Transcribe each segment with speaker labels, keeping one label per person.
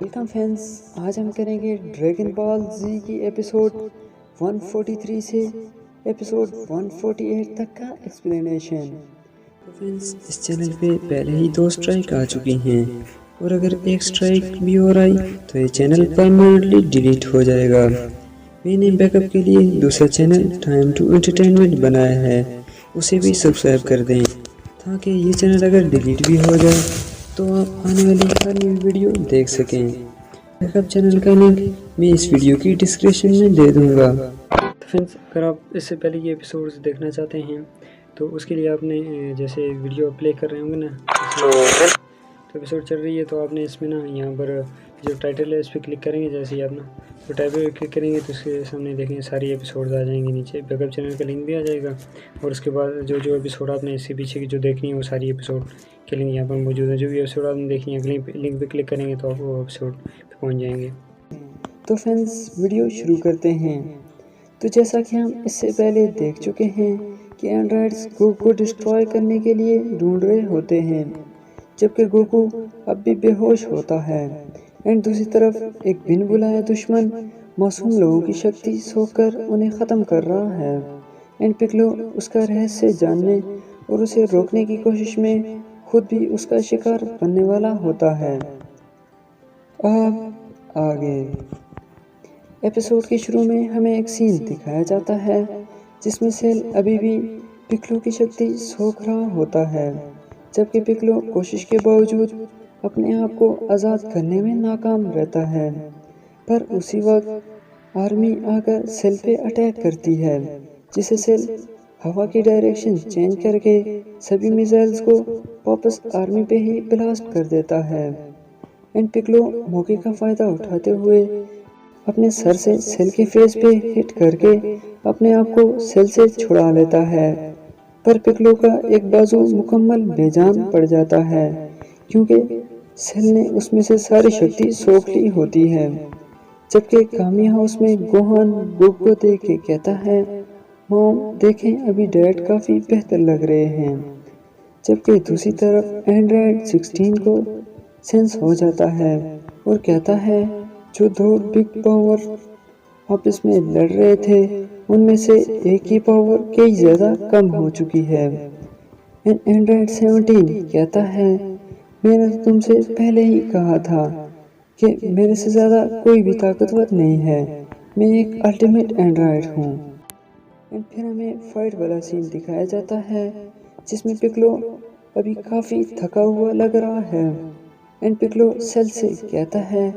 Speaker 1: Welcome friends, آج ہم کریں گے ڈریگن بال زی کی ایپیسوڈ 143 سے ایپیسوڈ 148 تک کا ایکسپلینیشن۔ فرینڈز، اس چینل پہ پہلے ہی 2 سٹرائک آ چکی ہیں، اور اگر ایک سٹرائک بھی اور آئی تو یہ چینل پرماننٹلی ڈیلیٹ ہو جائے گا۔ میں نے بیک اپ کے لیے دوسرا چینل ٹائم ٹو انٹرٹینمنٹ بنایا ہے، اسے بھی سبسکرائب کر دیں تاکہ یہ چینل اگر ڈیلیٹ بھی ہو جائے تو آپ آنے والی ہر نئی ویڈیو دیکھ سکیں۔ بیک اپ چینل کا لنک میں اس ویڈیو کی ڈسکرپشن میں دے دوں گا۔ فرینڈز، اگر آپ اس سے پہلے یہ ایپیسوڈز دیکھنا چاہتے ہیں تو اس کے لیے آپ نے جیسے ویڈیو پلے کر رہے ہوں گے نا، تو ایپیسوڈ چل رہی ہے تو آپ نے اس میں نا یہاں پر جو ٹائٹل ہے اس پہ کلک کریں گے۔ جیسے ہی آپ نا تو ٹائٹل پہ کلک کریں گے تو اس کے سامنے دیکھیں گے ساری ایپیسوڈز آ جائیں گے، نیچے بیک اپ چینل کا لنک بھی آ جائے گا، اور اس کے بعد جو ایپیسوڈ آپ نے اس سے پیچھے کی جو دیکھنی ہے وہ ساری ایپیسوڈ کے لنک یہاں پر موجود ہے۔ جو بھی ایپیسوڈ آپ نے دیکھنی ہے لنک پہ کلک کریں گے تو آپ وہ ایپیسوڈ پہ پہنچ جائیں گے۔ تو فرینڈز، ویڈیو شروع کرتے ہیں۔ تو جیسا کہ ہم اس سے پہلے دیکھ چکے ہیں کہ اینڈرائڈز گوکو کو ڈسٹروائے کرنے کے لیے ڈھونڈ رہے ہوتے ہیں، جبکہ گوکو اب بھی بے ہوش ہوتا ہے، اینڈ دوسری طرف ایک بن بلایا دشمن معصوم لوگوں کی شکتی سوکھ کر انہیں ختم کر رہا ہے، اینڈ پکلو اس کا رہسیہ جاننے اور اسے روکنے کی کوشش میں خود بھی اس کا شکار بننے والا ہوتا ہے۔ اب آگے ایپیسوڈ کے شروع میں ہمیں ایک سین دکھایا جاتا ہے جس میں سیل ابھی بھی پکلو کی شکتی سوکھ رہا ہوتا ہے، جبکہ پکلو کوشش کے باوجود اپنے آپ کو آزاد کرنے میں ناکام رہتا ہے۔ پر اسی وقت آرمی آ کر سیل پہ اٹیک کرتی ہے، جسے سیل ہوا کی ڈائریکشن چینج کر کے سبھی میزائلز کو واپس آرمی پہ ہی بلاسٹ کر دیتا ہے، اینڈ پکلو موقع کا فائدہ اٹھاتے ہوئے اپنے سر سے سیل کے فیس پہ ہٹ کر کے اپنے آپ کو سیل سے چھڑا لیتا ہے۔ پر پکلو کا ایک بازو مکمل بے جان پڑ جاتا ہے کیونکہ سیل نے اس میں سے ساری شکتی سوکھ لی ہوتی ہے، جبکہ کامی ہاؤس میں گوہان گوکو کو دیکھ کے کہتا ہے، مام دیکھیں ابھی ڈیڈ کافی بہتر لگ رہے ہیں، جبکہ دوسری طرف اینڈرائڈ 16 کو سینس ہو جاتا ہے اور کہتا ہے جو 2 بگ پاور آپس میں لڑ رہے تھے ان میں سے ایک کی پاور کئی زیادہ کم ہو چکی ہے، اینڈرائڈ 17 کہتا ہے میں نے تم سے پہلے ہی کہا تھا کہ میرے سے زیادہ کوئی بھی طاقتور نہیں ہے، میں ایک الٹیمیٹ اینڈرائڈ ہوں۔ پھر ہمیں فائٹ والا سین دکھایا جاتا ہے جس میں پکلو ابھی کافی تھکا ہوا لگ رہا ہے، اینڈ پکلو سیل سے کہتا ہے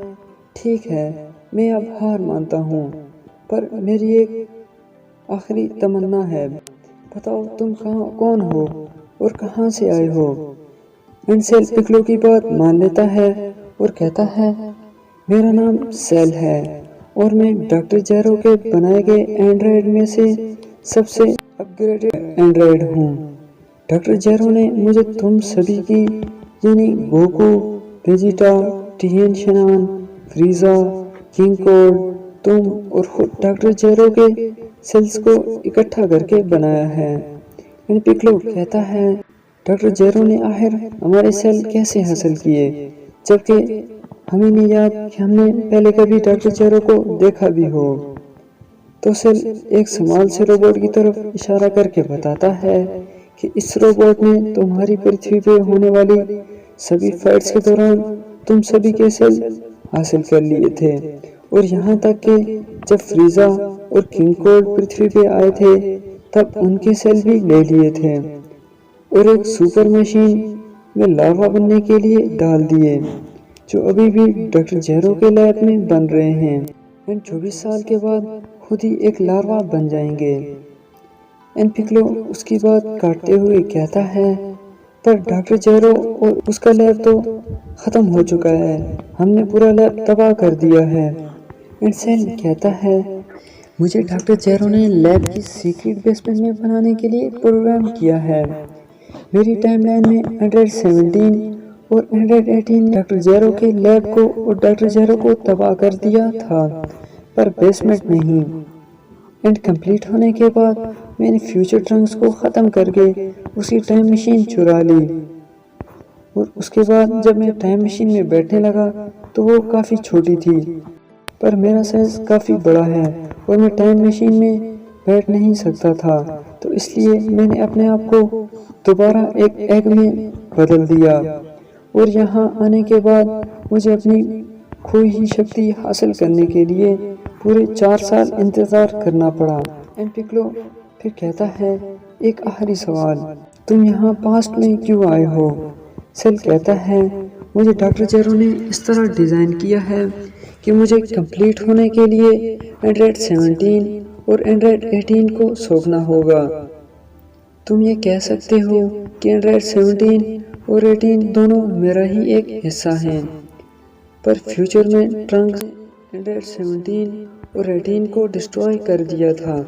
Speaker 1: ٹھیک ہے میں اب ہار مانتا ہوں، پر میری ایک آخری تمنا ہے، بتاؤ تم کون ہو اور کہاں سے آئے ہو؟ اینڈ سیل پکلو کی بات مان لیتا ہے اور کہتا ہے میرا نام سیل ہے اور میں ڈاکٹر جیرو کے بنائے گئے اینڈرائڈ میں سے سب سے اپ گریڈڈ اینڈرائڈ ہوں۔ ڈاکٹر جیرو نے مجھے تم سبھی کی یعنی گوکو، ویجیٹا، ٹین شنان، فریزا، کنگ کوڈ، تم اور خود ڈاکٹر جیرو کے سیلز کو اکٹھا کر کے بنایا ہے، اینڈ پکلو کہتا ہے ڈاکٹر جیرو نے آخر ہمارے سیل کیسے حاصل کیے، جبکہ ہمیں نہیں یاد کہ ہم نے پہلے کبھی ڈاکٹر جیرو کو دیکھا بھی ہو۔ تو سیل ایک سمال سے روبوٹ کی طرف اشارہ کر کے بتاتا ہے کہ اس روبوٹ نے تمہاری پرتھوی پہ ہونے والی سبھی فائٹس کے دوران تم سبھی کے سیل حاصل کر لیے تھے، اور یہاں تک کہ جب فریزا اور کنگ کوڈ پرتھوی پہ آئے تھے تب ان کے سیل بھی لے لیے تھے، اور ایک سپر مشین میں لاروا بننے کے لیے ڈال دیے جو ابھی بھی ڈاکٹر جیرو کے لیب میں بن رہے ہیں، 24 سال کے بعد خود ہی ایک لاروا بن جائیں گے۔ پکلو اس کی بات کاٹتے ہوئے کہتا ہے پر ڈاکٹر جیرو اور اس کا لیب تو ختم ہو چکا ہے، ہم نے پورا لیب تباہ کر دیا ہے۔ سیل کہتا ہے مجھے ڈاکٹر جیرو نے لیب کی سیکرٹ بیسمنٹ میں بنانے کے لیے پروگرام کیا ہے، میری ٹائم لائن میں اینڈرائڈ 17 اور اینڈرائڈ 18 نے ڈاکٹر جیرو کے لیب کو اور ڈاکٹر جیرو کو تباہ کر دیا تھا، پر بیسمنٹ نہیں، اینڈ کمپلیٹ ہونے کے بعد میں نے فیوچر ٹرنکس کو ختم کر کے اس کی ٹائم مشین چرا لی، اور اس کے بعد جب میں ٹائم مشین میں بیٹھنے لگا تو وہ کافی چھوٹی تھی، پر میرا سائز کافی بڑا ہے اور میں ٹائم مشین میں بیٹھ نہیں سکتا تھا، تو اس لیے میں نے اپنے آپ کو دوبارہ ایک ایگ میں بدل دیا، اور یہاں آنے کے بعد مجھے اپنی کھوئی ہوئی شکتی حاصل کرنے کے لیے پورے 4 سال انتظار کرنا پڑا۔ اینڈ پکلو پھر کہتا ہے، ایک آخری سوال، تم یہاں پاسٹ میں کیوں آئے ہو؟ سیل کہتا ہے، مجھے ڈاکٹر جیرو نے اس طرح ڈیزائن کیا ہے کہ مجھے کمپلیٹ ہونے کے لیے اینڈرائڈ 17 اور اینڈرائڈ 18 کو سونپنا ہوگا۔ تم یہ کہہ سکتے ہو کہ اینڈرائڈ 17 اور 18 دونوں میرا ہی ایک حصہ ہیں، پر فیوچر میں ٹرنکس نے اینڈرائڈ 17 اور 18 کو ڈسٹروائے کر دیا تھا،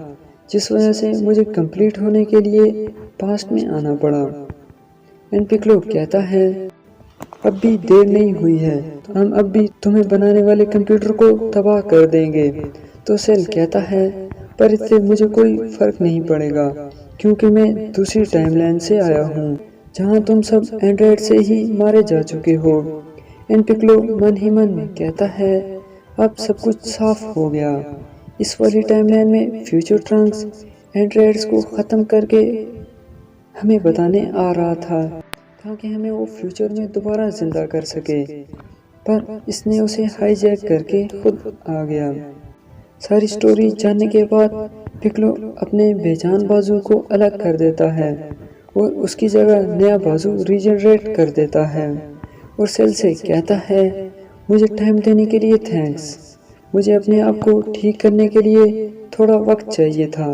Speaker 1: جس وجہ سے مجھے کمپلیٹ ہونے کے لیے پاسٹ میں آنا پڑا۔ اینڈ پکلو کہتا ہے، اب بھی دیر نہیں ہوئی ہے، ہم اب بھی تمہیں بنانے والے کمپیوٹر کو تباہ کر دیں گے۔ تو سیل کہتا ہے، پر اس سے مجھے کوئی فرق نہیں پڑے گا، کیونکہ میں دوسری ٹائم لائن سے آیا ہوں جہاں تم سب اینڈرائڈ سے ہی مارے جا چکے ہو۔ اینڈ پکلو من ہی من میں کہتا ہے، اب سب کچھ صاف ہو گیا، اس والی ٹائم لائن میں فیوچر ٹرنکس اینڈرائڈز کو ختم کر کے ہمیں بتانے آ رہا تھا تاکہ ہمیں وہ فیوچر میں دوبارہ زندہ کر سکے، پر اس نے اسے ہائی جیک کر کے خود آ گیا۔ ساری سٹوری جاننے کے بعد پکلو اپنے بے جان بازو کو الگ کر دیتا ہے اور اس کی جگہ نیا بازو ریجنریٹ کر دیتا ہے، اور سیل سے کہتا ہے، مجھے ٹائم دینے کے لیے تھینکس، مجھے اپنے آپ کو ٹھیک کرنے کے لیے تھوڑا وقت چاہیے تھا۔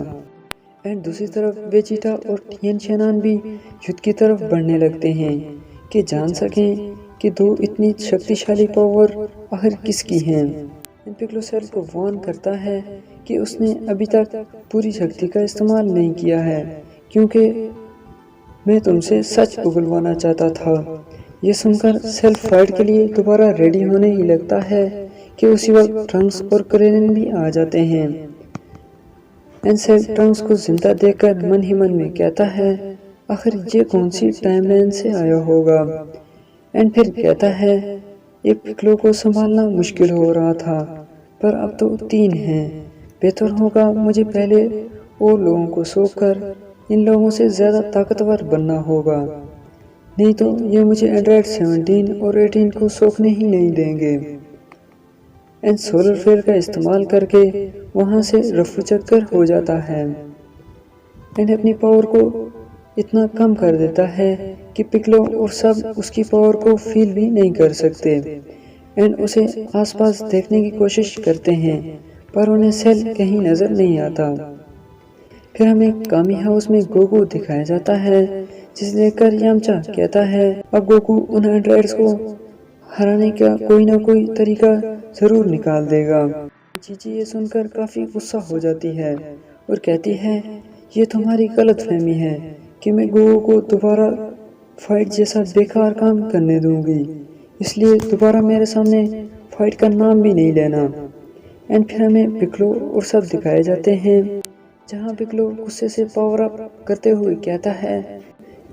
Speaker 1: اینڈ دوسری طرف ویجیٹا اور ٹین شینان بھی یدھ کی طرف بڑھنے لگتے ہیں کہ جان سکیں کہ دو اتنی شکتیشالی پاور آخر کس کی ہیں۔ پکلو سیل کو وارن کرتا ہے کہ اس نے ابھی تک پوری شکتی کا استعمال نہیں کیا ہے، کیونکہ میں تم سے سچ اگلوانا چاہتا تھا۔ یہ سن کر سیل فائٹ کے لیے دوبارہ ریڈی ہونے ہی لگتا ہے کہ اسی وقت ٹرنکس اور کرینن بھی آ جاتے ہیں۔ اینڈ سیل ٹرنکس کو زندہ دیکھ کر من ہی من میں کہتا ہے، آخر یہ کون سی ٹائم لائن سے آیا ہوگا۔ اینڈ پھر کہتا ہے، ایک پکلو کو سنبھالنا مشکل ہو رہا تھا، پر اب تو 3 ہیں، بہتر ہوگا مجھے پہلے اور لوگوں کو سونپ کر ان لوگوں سے زیادہ طاقتور بننا ہوگا، نہیں تو یہ مجھے اینڈرائڈ 17 اور 18 کو سونپنے ہی نہیں دیں گے۔ اینڈ سولر فلیئر کا استعمال کر کے وہاں سے رفو چکر ہو جاتا ہے، اینڈ اپنی پاور کو اتنا کم کر دیتا ہے کہ پکلو اور سب اس کی پاور کو فیل بھی نہیں کر سکتے، اینڈ اسے آس پاس دیکھنے کی کوشش کرتے ہیں، پر انہیں سیل کہیں نظر نہیں آتا۔ پھر ہمیں کامی ہاؤس میں گوکو دکھایا جاتا ہے، جس دیکھ کر یامچا کہتا ہے، اب گوکو ان اینڈرائڈز کو ہرانے کا کوئی نہ کوئی طریقہ ضرور نکال دے گا۔ چیچی یہ سن کر کافی غصہ ہو جاتی ہے اور کہتی ہے، یہ تمہاری غلط فہمی ہے کہ میں گوکو کو دوبارہ فائٹ جیسا بیکار کام کرنے دوں گی، اس لیے دوبارہ میرے سامنے فائٹ کا نام بھی نہیں لینا۔ اینڈ پھر ہمیں پکلو اور سب دکھائے جاتے ہیں، جہاں پکلو غصے سے پاور اپ کرتے ہوئے کہتا ہے،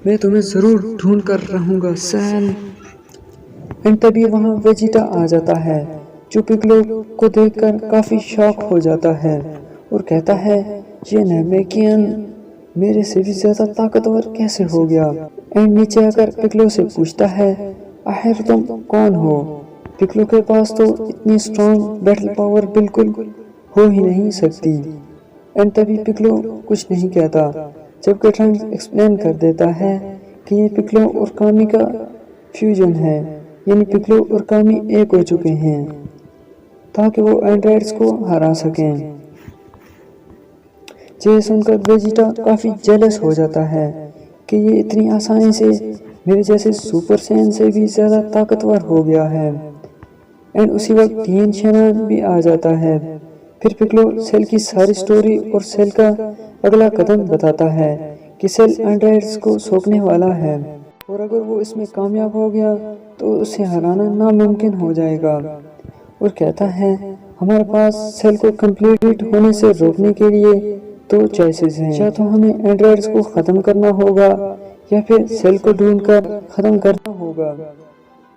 Speaker 1: میں تمہیں ضرور ڈھونڈ کر رہوں گا سیل۔ اینڈ تبھی وہاں ویجیٹا آ جاتا ہے، جو پکلو کو دیکھ کر کافی شاک ہو جاتا ہے اور کہتا ہے، یہ نیمیکین میرے سے بھی زیادہ طاقتور کیسے ہو گیا؟ اینڈ نیچے آ کر پکلو سے پوچھتا ہے، آخر تم کون ہو؟ پکلو کے پاس تو اتنی اسٹرانگ بیٹل پاور بالکل ہو ہی نہیں سکتی۔ اینڈ تبھی پکلو کچھ نہیں کہتا، جبکہ ٹرنکس ایکسپلین کر دیتا ہے کہ یہ پکلو اور کامی کا فیوژن ہے، یعنی پکلو اور کامی ایک ہو چکے ہیں تاکہ وہ اینڈرائڈز کو ہرا سکیں۔ یہ سن کر ویجیٹا کافی جیلس ہو جاتا ہے کہ یہ اتنی آسانی سے میرے جیسے سپر سین سے بھی زیادہ طاقتور ہو گیا ہے۔ اینڈ اسی وقت تین شینان بھی آ جاتا ہے۔ پھر پکلو سیل کی ساری سٹوری اور سیل کا اگلا قدم بتاتا ہے کہ سیل اینڈرائڈز کو سونپنے والا ہے، اور اگر وہ اس میں کامیاب ہو گیا تو اسے ہرانا ناممکن ہو جائے گا، اور کہتا ہے، ہمارے پاس سیل کو کمپلیٹ ہونے سے روکنے کے لیے 2 چوائسز ہیں، یا تو ہمیں اینڈرائڈز کو ختم کرنا ہوگا یا پھر سیل کو ڈھونڈ کر ختم کرنا ہوگا۔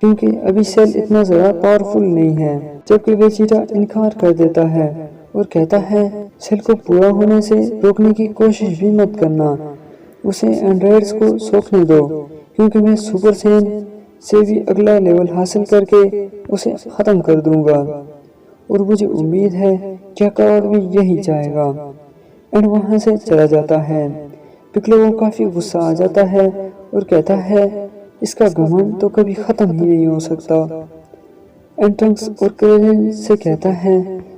Speaker 1: کیونکہ ابھی سیل اتنا زیادہ پاورفل نہیں ہے، جبکہ ویجیٹا انکار کر دیتا ہے اور کہتا ہے سیل کو پورا ہونے سے روکنے کی کوشش بھی مت کرنا، اسے اینڈرائڈز کو سوکھنے دو، کیونکہ میں سپر سین سے بھی اگلا لیول حاصل کر کے اسے ختم کر دوں گا، اور مجھے امید ہے کہ کارڈ بھی یہی چاہے گا۔ اینڈ وہاں سے چلا جاتا ہے۔ پکلو کو کافی غصہ آ جاتا ہے اور کہتا ہے اس کا گھمنڈ تو کبھی ختم ہی نہیں ہو سکتا۔ اینڈ ٹرنکس اور کریلن سے کہتا ہے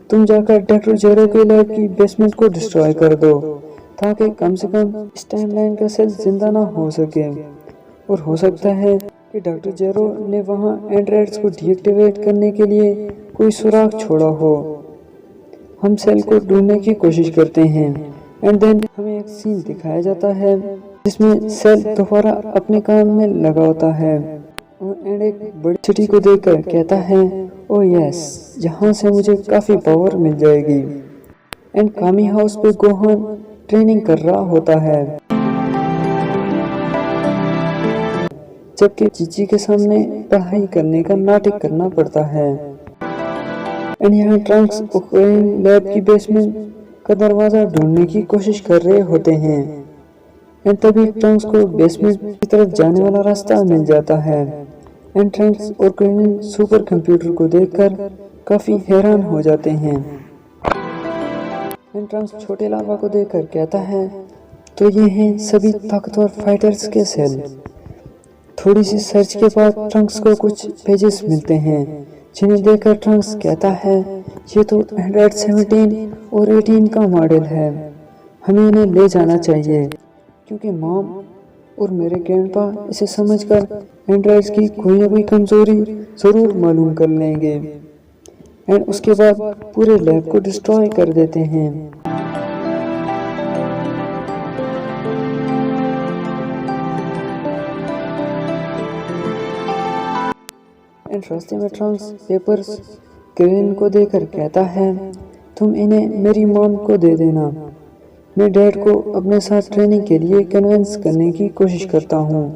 Speaker 1: تم جا کر ڈاکٹر جیرو کے لیب کی بیسمنٹ کو ڈسٹرائے کر دو، تاکہ کم سے کم اس ٹائم لائن کا سیل زندہ نہ ہو سکے، اور ہو سکتا ہے کہ ڈاکٹر جیرو نے وہاں اینڈرائڈز کو ڈی ایکٹیویٹ کرنے کے لیے کوئی سوراخ چھوڑا ہو۔ ہم سیل کو ڈھونڈنے کی کوشش کرتے ہیں، اینڈ دین ہمیں ایک سین دکھایا جاتا ہے جس میں سیل دوبارہ اپنے کام میں لگا ہوتا ہے، اور اینڈ ایک بڑی سٹی کو دیکھ کر کہتا ہے او یس، جہاں سے مجھے کافی پاور مل جائے گی۔ اینڈ کامی ہاؤس پہ گوہان ٹریننگ کر رہا ہوتا ہے، جبکہ چیچی کے سامنے پڑھائی کرنے کا ناٹک کرنا پڑتا ہے۔ اینڈ یہاں ٹرنکس اوکرین لیب کی بیسمنٹ کا دروازہ ڈھونڈنے کی کوشش کر رہے ہوتے ہیں، اینڈ تبھی ٹرنکس کو بیسمنٹ کی طرف جانے والا راستہ مل جاتا ہے۔ اینڈ ٹرنکس اور کرینن سپر کمپیوٹر کو دیکھ کر کافی حیران ہو جاتے ہیں۔ اینڈ ٹرنکس چھوٹے لاوا کو دیکھ کر کہتا ہے تو یہ ہیں سبھی طاقتور فائٹرز کے سیل۔ تھوڑی سی سرچ کے بعد ٹرنکس کو کچھ پیجز ملتے ہیں جنہیں دیکھ کر ٹرنکس کہتا ہے یہ تو اینڈرائڈ 17 اور 18 کا ماڈل ہے، ہمیں انہیں لے جانا چاہیے، کیونکہ مام اور میرے گرینڈ پا اسے سمجھ کر اینڈرائڈز کی کوئی نہ کوئی کمزوری ضرور معلوم کر لیں گے، اینڈ اس کے بعد پورے لیب کو ڈسٹرائے کر دیتے ہیں۔ اینڈ راستے میں ٹرنکس پیپرز کرین کو دے کر کہتا ہے تم انہیں میری مام کو دے دینا، میں ڈیڈ کو اپنے ساتھ ٹریننگ کے لیے کنونس کرنے کی کوشش کرتا ہوں،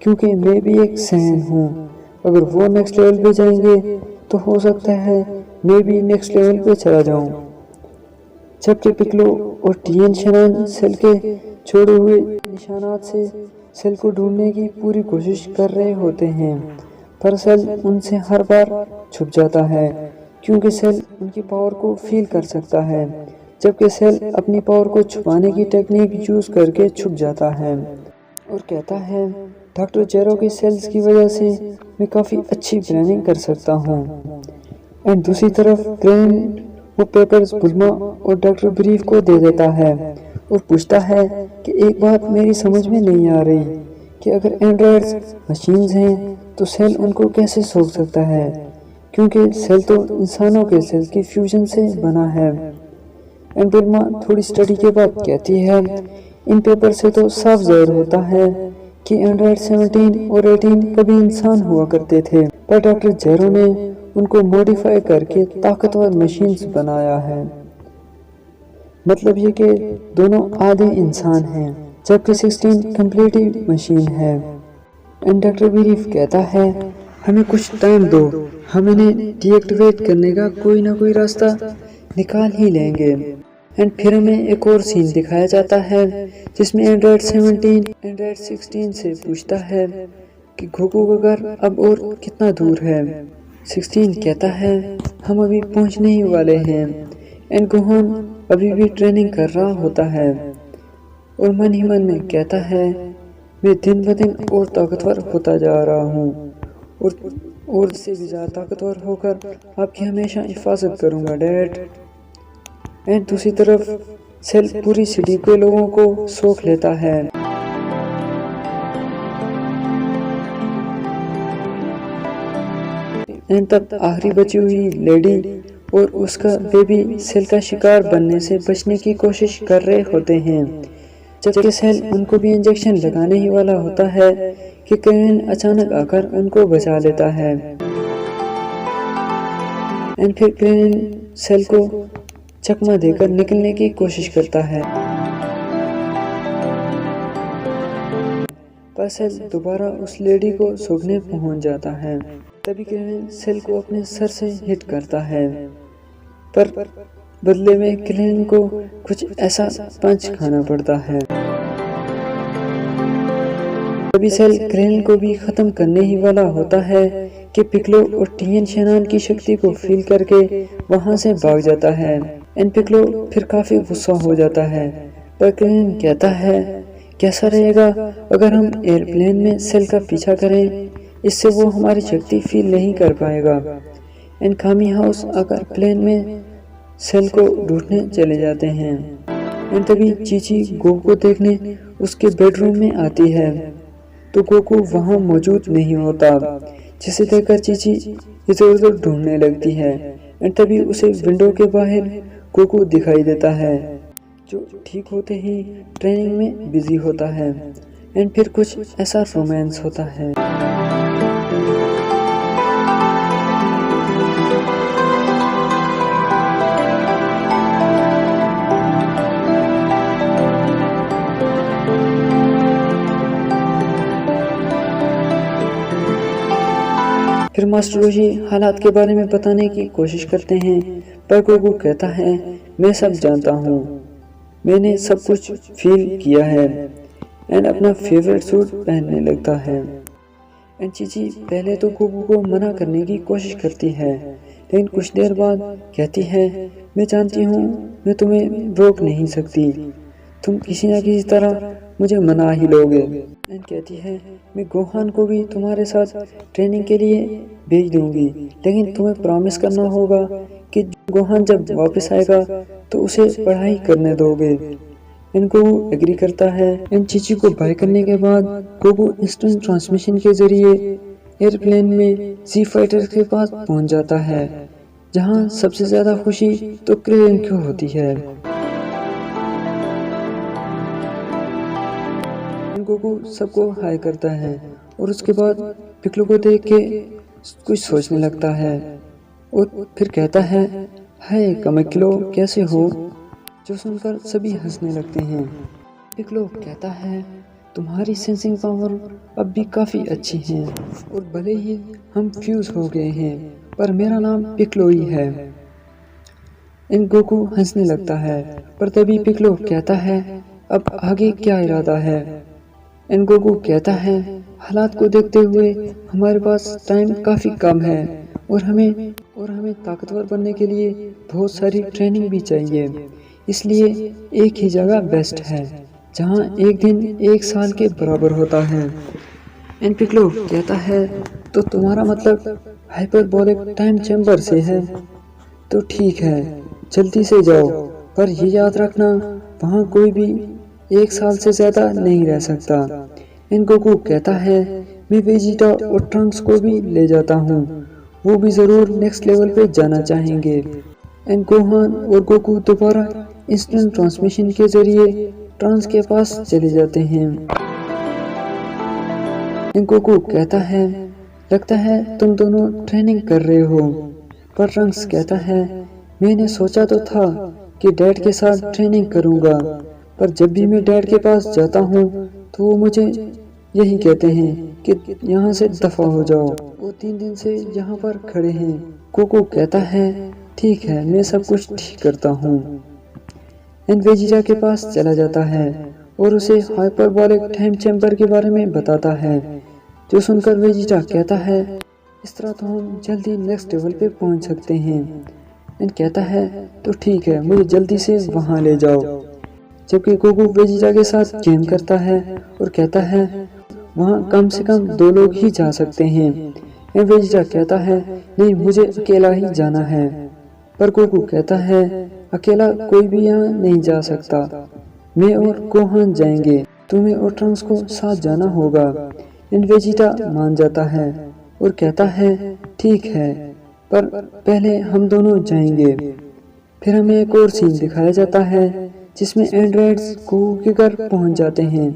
Speaker 1: کیونکہ میں بھی ایک سین ہوں، اگر وہ نیکسٹ لیول پہ جائیں گے تو ہو سکتا ہے میں بھی نیکسٹ لیول پہ چلا جاؤں۔ جبکہ پکلو اور ٹی این شنان سیل کے چھوڑے ہوئے نشانات سے سیل کو ڈھونڈنے کی پوری کوشش کر رہے ہوتے ہیں، پر سیل ان سے ہر بار چھپ جاتا ہے، کیونکہ سیل ان کی پاور کو فیل کر سکتا ہے، جبکہ سیل اپنی پاور کو چھپانے کی ٹیکنیک یوز کر کے چھپ جاتا ہے اور کہتا ہے ڈاکٹر جیرو کی سیلز کی وجہ سے میں کافی اچھی پلاننگ کر سکتا ہوں۔ اینڈ دوسری طرف کرین وہ پیپرز بلما اور ڈاکٹر بریف کو دے دیتا ہے اور پوچھتا ہے کہ ایک بات میری سمجھ میں نہیں آ رہی کہ اگر اینڈرائڈز مشینز ہیں تو سیل ان کو کیسے سوکھ سکتا ہے، کیونکہ سیل تو انسانوں کے سیل کی فیوژن سے بنا ہے۔ اینڈ بلما تھوڑی اسٹڈی کے بعد کہتی ہے ان پیپر سے تو صاف ظاہر ہوتا ہے کہ اینڈرائڈ 17 اور 18 کبھی انسان ہوا کرتے تھے، پر ڈاکٹر جیرو نے ان کو موڈیفائی کر کے طاقتور مشینز بنایا ہے، مطلب یہ کہ دونوں آدھے انسان ہیں، جبکہ 16 کمپلیٹلی مشین ہے۔ اینڈ ڈاکٹر بریف کہتا ہے ہمیں کچھ ٹائم دو، ہم انہیں ڈی ایکٹیویٹ کرنے کا کوئی نہ کوئی راستہ نکال ہی لیں گے۔ اینڈ پھر ہمیں ایک اور سین دکھایا جاتا ہے جس میں اینڈرائڈ 17 اینڈرائڈ 16 سے پوچھتا ہے کہ گوکو کا گھر اب اور کتنا دور ہے۔ 16 کہتا ہے ہم ابھی پہنچنے ہی والے ہیں۔ اینڈ گوہان ابھی بھی ٹریننگ کر رہا ہوتا ہے اور من ہی من میں کہتا ہے میں دن بدن اور طاقتور ہوتا جا رہا ہوں اور سے بھی زیادہ طاقتور ہو کر آپ کی ہمیشہ حفاظت کروں گا ڈیڈ۔ اینڈ دوسری طرف سیل پوری سٹی کے لوگوں کو سوکھ لیتا ہے۔ اینڈ تب آخری بچی ہوئی لیڈی اور اس کا بیبی سیل کا شکار بننے سے بچنے کی کوشش کر رہے ہوتے ہیں، جبکہ سیل ان کو بھی انجیکشن لگانے ہی والا ہوتا ہے کہ کرین اچانک آ کر ان کو بچا لیتا ہے۔ اینڈ پھر کرین سیل کو چکمہ دے کر نکلنے کی کوشش کرتا ہے، پر سیل دوبارہ اس لیڈی کو سوکھنے پہنچ جاتا ہے۔ تبھی کرلن سیل کو اپنے سر سے ہٹ کرتا ہے، پر بدلے میں کرلن کو کچھ ایسا پنچ کھانا پڑتا ہے۔ تبھی سیل کرلن کو بھی ختم کرنے ہی والا ہوتا ہے کہ پکلو اور ٹین شینان کی شکتی کو فیل کر کے وہاں سے بھاگ جاتا ہے۔ پکلو پھر کافی غصہ ہو جاتا ہے، پر کرلن کہتا ہے کیسا رہے گا اگر ہم ایئر پلین میں سیل کا پیچھا کریں، اس سے وہ ہماری شکتی فیل نہیں کر پائے گا۔ کامی ہاؤس آ کر پلین میں سیل کو ڈھونڈنے چلے جاتے ہیں۔ تبھی چیچی گوکو کو دیکھنے اس کے بیڈ روم میں آتی ہے تو گوکو وہاں موجود نہیں ہوتا، جسے دیکھ کر چیچی ادھر ادھر ڈھونڈنے لگتی ہے۔ تبھی اسے ونڈو کے باہر گوکو دکھائی دیتا ہے، جو ٹھیک ہوتے ہی ٹریننگ میں بزی ہوتا ہے۔ پھر کچھ ایسا رومانس ہوتا ہے۔ پھر ماسٹر روشی حالات کے بارے میں بتانے کی کوشش کرتے ہیں، پر گوکو کہتا ہے میں سب جانتا ہوں، میں نے سب کچھ فیل کیا ہے، اپنا فیورٹ سوٹ پہننے لگتا ہے۔ چیچی پہلے تو گوکو کو منع کرنے کی کوشش کرتی ہے، لیکن کچھ دیر بعد کہتی ہے میں جانتی ہوں میں تمہیں روک نہیں سکتی، تم کسی نہ کسی طرح مجھے منا ہی لوگے۔ کہتی ہے میں گوہان کو بھی تمہارے ساتھ ٹریننگ کے لیے بھیج دوں گی، لیکن تمہیں پرامیس کرنا ہوگا کہ گوہان جب واپس آئے گا تو اسے پڑھائی کرنے دو گے۔ گوکو ایگری کرتا ہے۔ چیچی کو بائے کرنے کے بعد گوکو انسٹنٹ ٹرانسمیشن کے ذریعے ایئر پلین میں زی فائٹر کے پاس پہنچ جاتا ہے، جہاں سب سے زیادہ خوشی تو کرلن کو ہوتی ہے۔ گوکو سب کو ہائی کرتا ہے اور اس کے بعد پکلو کو دیکھ کے کچھ سوچنے لگتا ہے اور پھر کہتا ہے ہائے کمیکلو کیسے ہو، جو سن کر سبھی ہنسنے لگتے ہیں۔ پکلو کہتا ہے تمہاری سینسنگ پاور اب بھی کافی اچھی ہے، اور بھلے ہی ہم فیوز ہو گئے ہیں پر میرا نام پکلو ہی ہے۔ گوکو ہنسنے لگتا ہے، پر تبھی پکلو کہتا ہے اب آگے کیا ارادہ ہے۔ گوکو کہتا ہے حالات کو دیکھتے ہوئے ہمارے پاس ٹائم کافی کم ہے، اور ہمیں طاقتور بننے کے لیے بہت ساری ٹریننگ بھی چاہیے، اس لیے ایک ہی جگہ بیسٹ ہے جہاں ایک دن ایک سال کے برابر ہوتا ہے۔ پکلو کہتا ہے تو تمہارا مطلب ہائپربولک ٹائم چیمبر سے ہے، تو ٹھیک ہے جلدی سے جاؤ، پر یہ یاد رکھنا وہاں کوئی بھی ایک سال سے زیادہ نہیں رہ سکتا۔ گوکو کہتا ہے میں ویجیٹا اور ٹرنکس کو بھی لے جاتا ہوں، وہ بھی ضرور نیکسٹ لیول پہ جانا چاہیں گے۔ گوہان اور گوکو دوبارہ انسٹنٹ ٹرانسمیشن کے ذریعے ٹرانس کے پاس چلے جاتے ہیں۔ گوکو کہتا ہے لگتا ہے تم دونوں ٹریننگ کر رہے ہو، پر ٹرنکس کہتا ہے میں نے سوچا تو تھا کہ ڈیڈ کے ساتھ ٹریننگ کروں گا، پر جب بھی میں ڈیڈ کے پاس جاتا ہوں تو وہ مجھے یہی کہتے ہیں کہ یہاں سے دفع ہو جاؤ، وہ 3 دن سے یہاں پر کھڑے ہیں۔ گوکو کہتا ہے ٹھیک ہے میں سب کچھ ٹھیک کرتا ہوں۔ ویجیٹا کے پاس چلا جاتا ہے اور اسے ہائپربولک ٹائم چیمبر کے بارے میں بتاتا ہے، جو سن کر ویجیٹا کہتا ہے اس طرح تو ہم جلدی نیکسٹ لیول پہ پہنچ سکتے ہیں۔ کہتا ہے تو ٹھیک ہے مجھے جلدی سے وہاں لے جاؤ، جبکہ گوکو ویجیٹا کے ساتھ گیم کرتا ہے اور کہتا ہے وہاں کم سے کم 2 لوگ ہی جا سکتے ہیں۔ ویجیٹا کہتا ہے نہیں مجھے اکیلا ہی جانا ہے، پر گوکو کہتا ہے اکیلا کوئی بھی یہاں نہیں جا سکتا، میں اور گوہان جائیں گے، تمہیں اور ٹرنکس کو ساتھ جانا ہوگا۔ ویجیٹا مان جاتا ہے اور کہتا ہے ٹھیک ہے پر پہلے ہم دونوں جائیں گے۔ پھر ہمیں ایک اور سین دکھایا جاتا ہے جس میں اینڈرائڈز گوکو کے گھر پہنچ جاتے ہیں،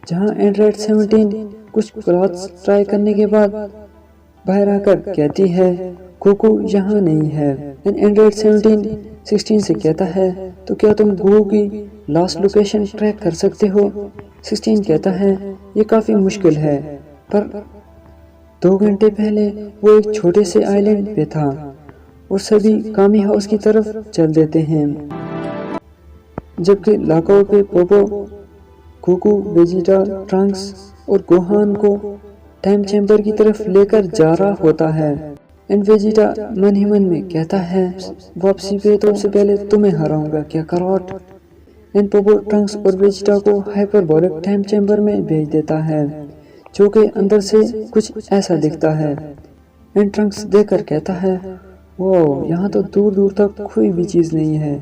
Speaker 1: جہاں اینڈرائڈ 17 کچھ کلاتھس ٹرائی کرنے کے بعد باہر آ کر کہتی ہے گوکو یہاں نہیں ہے۔ اینڈرائڈ 16 سے کہتا ہے تو کیا تم گوکو کی لاسٹ لوکیشن ٹریک کر سکتے ہو؟ 16 کہتا ہے یہ کافی مشکل ہے، پر 2 گھنٹے پہلے وہ ایک چھوٹے سے آئی لینڈ پہ تھا اور سبھی کامی ہاؤس کی طرف چل دیتے ہیں، جبکہ لاکاؤ پہ پوپو گوکو، ویجیٹا، ٹرنکس اور گوہان کو ٹائم چیمبر کی طرف لے کر جا رہا ہوتا ہے۔ اینڈ ویجیٹا من ہی من میں کہتا ہے واپسی پہ تو سب سے پہلے تمہیں ہراؤں گا کیا کراٹ۔ اینڈ پوپو ٹرنکس اور ویجیٹا کو ہائپربولک ٹائم چیمبر میں بھیج دیتا ہے، جو کہ اندر سے کچھ ایسا دکھتا ہے۔ اینڈ ٹرنکس دیکھ کر کہتا ہے واو، یہاں تو دور دور تک کوئی بھی چیز نہیں ہے،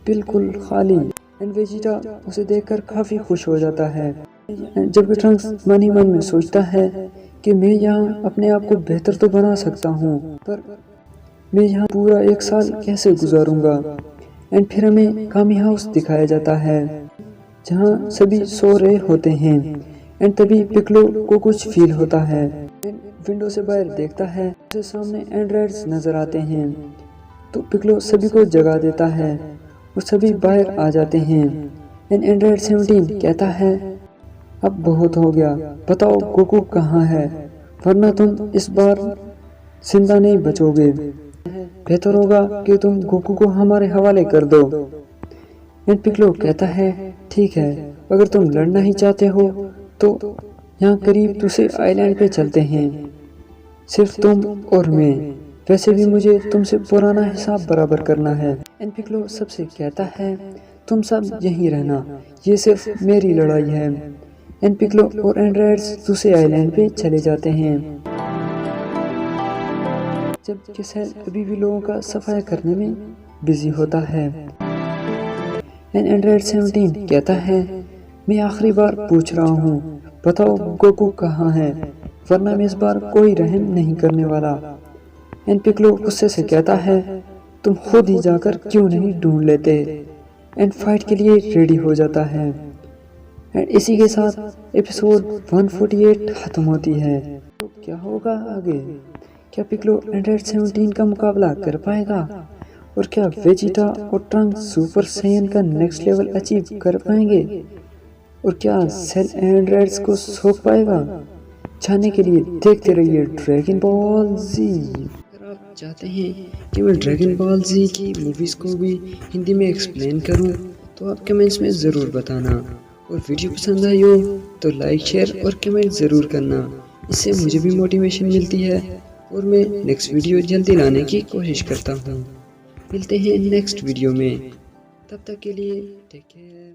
Speaker 1: بالکل خالی۔ اینڈ ویجیٹا اسے دیکھ کر کافی خوش ہو جاتا ہے، جبکہ ٹرنکس من ہی من میں سوچتا ہے کہ میں یہاں اپنے آپ کو بہتر تو بنا سکتا ہوں، پر میں یہاں پورا 1 سال کیسے گزاروں گا۔ اینڈ پھر ہمیں کامی ہاؤس دکھایا جاتا ہے جہاں سبھی سو رہے ہوتے ہیں۔ اینڈ تبھی پکلو کو کچھ فیل ہوتا ہے، ونڈو سے باہر دیکھتا ہے، اسے سامنے اینڈرائڈز نظر آتے ہیں، تو پکلو سبھی کو جگا دیتا ہے اور سبھی باہر آ جاتے ہیں۔ اینڈرائڈ 17 کہتا ہے اب بہت ہو گیا، بتاؤ گوکو کہاں ہے، ورنہ تم اس بار زندہ نہیں بچو گے، بہتر ہوگا کہ تم گوکو کو ہمارے حوالے کر دو۔ اینڈ پکلو کہتا ہے ٹھیک ہے، اگر تم لڑنا ہی چاہتے ہو تو یہاں قریب دوسرے آئی لینڈ پہ چلتے ہیں، صرف تم اور میں، ویسے بھی مجھے تم سے پرانا حساب برابر کرنا ہے۔ اینڈ پکلو سب سے کہتا ہے تم سب یہیں رہنا، یہ صرف میری لڑائی ہے۔ اینڈ پکلو اور اینڈرائڈز دوسرے آئی لینڈ پہ چلے جاتے ہیں، جبکہ سیل ابھی بھی لوگوں کا صفائی کرنے میں بزی ہوتا ہے۔ اینڈرائڈ 17 کہتا ہے میں آخری بار پوچھ رہا ہوں، بتاؤ گوکو کہاں ہے، ورنہ میں اس بار کوئی رحم نہیں کرنے والا۔ اینڈ پکلو غصے سے کہتا ہے تم خود ہی جا کر کیوں نہیں ڈھونڈ لیتے۔ اینڈ فائٹ کے لیے ریڈی ہو جاتا ہے۔ اینڈ اسی کے ساتھ ایپیسوڈ 148 ختم ہوتی ہے۔ تو کیا ہوگا آگے؟ کیا پکلو اینڈرائڈ 17 کا مقابلہ کر پائے گا؟ اور کیا ویجیٹا اور ٹرنک سپر سائین کا نیکسٹ لیول اچیو کر پائیں گے؟ اور کیا سیل اینڈرائڈز کو سوک پائے گا؟ جاننے کے لیے دیکھتے رہیے ڈریگن بال زی۔ اگر آپ چاہتے ہیں کہ میں ڈریگن بال زی کی موویز کو بھی ہندی میں ایکسپلین کروں تو آپ کمنٹس میں ضرور بتانا، اور ویڈیو پسند آئی ہو تو لائک، شیئر اور کمنٹ ضرور کرنا، اس سے مجھے بھی موٹیویشن ملتی ہے اور میں نیکسٹ ویڈیو جلدی لانے کی کوشش کرتا ہوں۔ ملتے ہیں نیکسٹ ویڈیو میں، تب تک کے لیے ٹیک کیئر۔